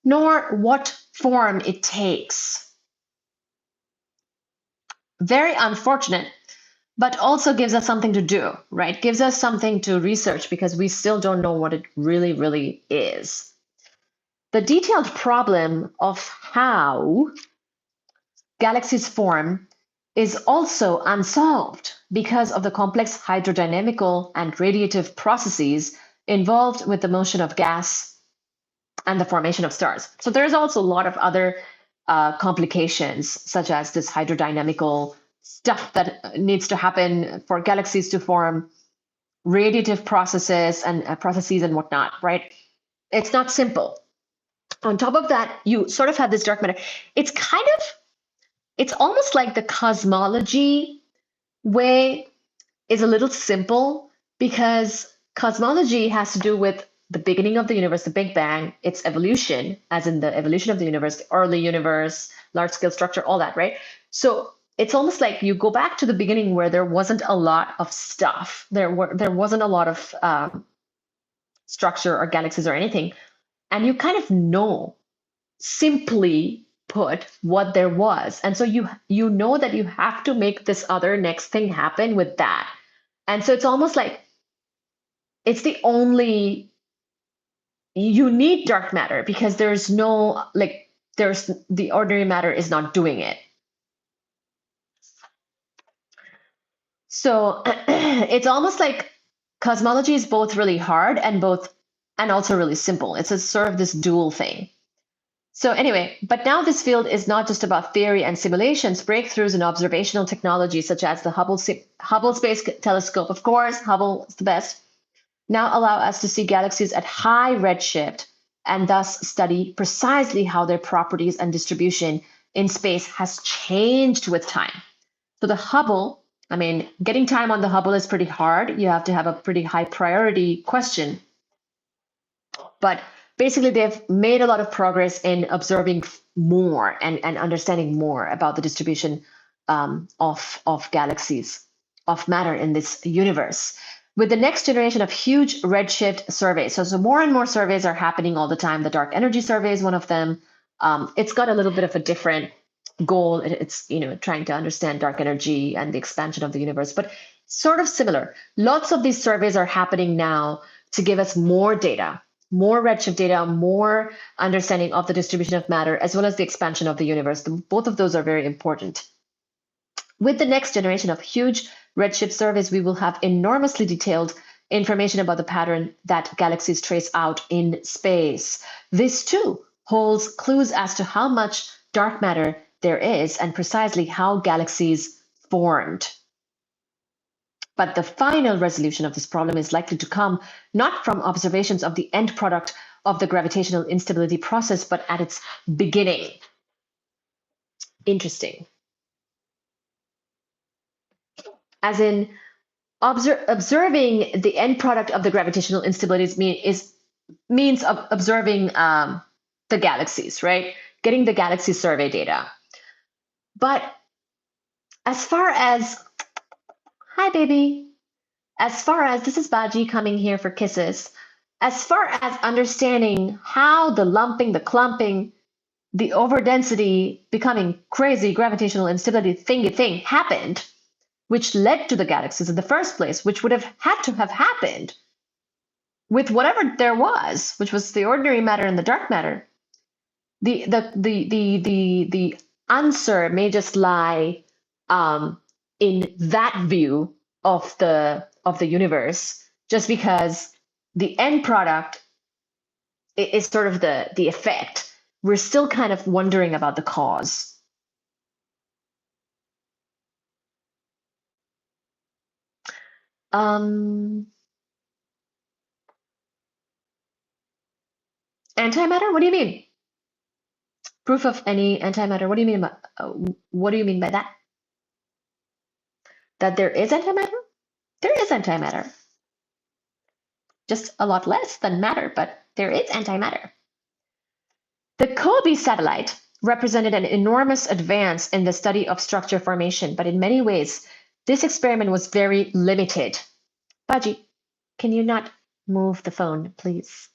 nor what form it takes. Very unfortunate, but also gives us something to do, right? Gives us something to research because we still don't know what it really, really is. The detailed problem of how galaxies form is also unsolved because of the complex hydrodynamical and radiative processes involved with the motion of gas and the formation of stars. So there's also a lot of other complications, such as this hydrodynamical stuff that needs to happen for galaxies to form, radiative processes and whatnot, right? It's not simple. On top of that, you sort of have this dark matter. It's almost like the cosmology way is a little simple because cosmology has to do with the beginning of the universe, the Big Bang, its evolution, as in the evolution of the universe, the early universe, large scale structure, all that, right? So it's almost like you go back to the beginning where there wasn't a lot of stuff. There wasn't a lot of structure or galaxies or anything. And you kind of know, simply put, what there was. And so you know that you have to make this other next thing happen with that. And so it's almost like it's the only, you need dark matter because there's no, like, there's the ordinary matter is not doing it. So it's almost like cosmology is both really hard and also really simple. It's a sort of this dual thing. So anyway, but now this field is not just about theory and simulations. Breakthroughs in observational technology, such as the Hubble Space Telescope, of course, Hubble is the best, now allow us to see galaxies at high redshift and thus study precisely how their properties and distribution in space has changed with time. So the Hubble, I mean, getting time on the Hubble is pretty hard. You have to have a pretty high priority question. But basically, they've made a lot of progress in observing more and understanding more about the distribution of galaxies, of matter in this universe. With the next generation of huge redshift surveys, so more and more surveys are happening all the time. The dark energy survey is one of them. It's got a little bit of a different goal. It's trying to understand dark energy and the expansion of the universe, but sort of similar. Lots of these surveys are happening now to give us more data, more redshift data, more understanding of the distribution of matter, as well as the expansion of the universe. Both of those are very important. With the next generation of huge redshift surveys, we will have enormously detailed information about the pattern that galaxies trace out in space. This too holds clues as to how much dark matter there is and precisely how galaxies formed. But the final resolution of this problem is likely to come not from observations of the end product of the gravitational instability process, but at its beginning. Interesting. As in, observing the end product of the gravitational instabilities means observing the galaxies, right? Getting the galaxy survey data. But as far as, hi baby, as far as, this is Baji coming here for kisses, as far as understanding how the lumping, the clumping, the overdensity becoming crazy gravitational instability thing happened, which led to the galaxies in the first place, which would have had to have happened with whatever there was, which was the ordinary matter and the dark matter. The answer may just lie in that view of the universe, just because the end product is sort of the effect. We're still kind of wondering about the cause. Antimatter? What do you mean? Proof of any antimatter? What do you mean by that? That there is antimatter? There is antimatter. Just a lot less than matter, but there is antimatter. The Kobe satellite represented an enormous advance in the study of structure formation, but in many ways, this experiment was very limited. Baji, can you not move the phone, please?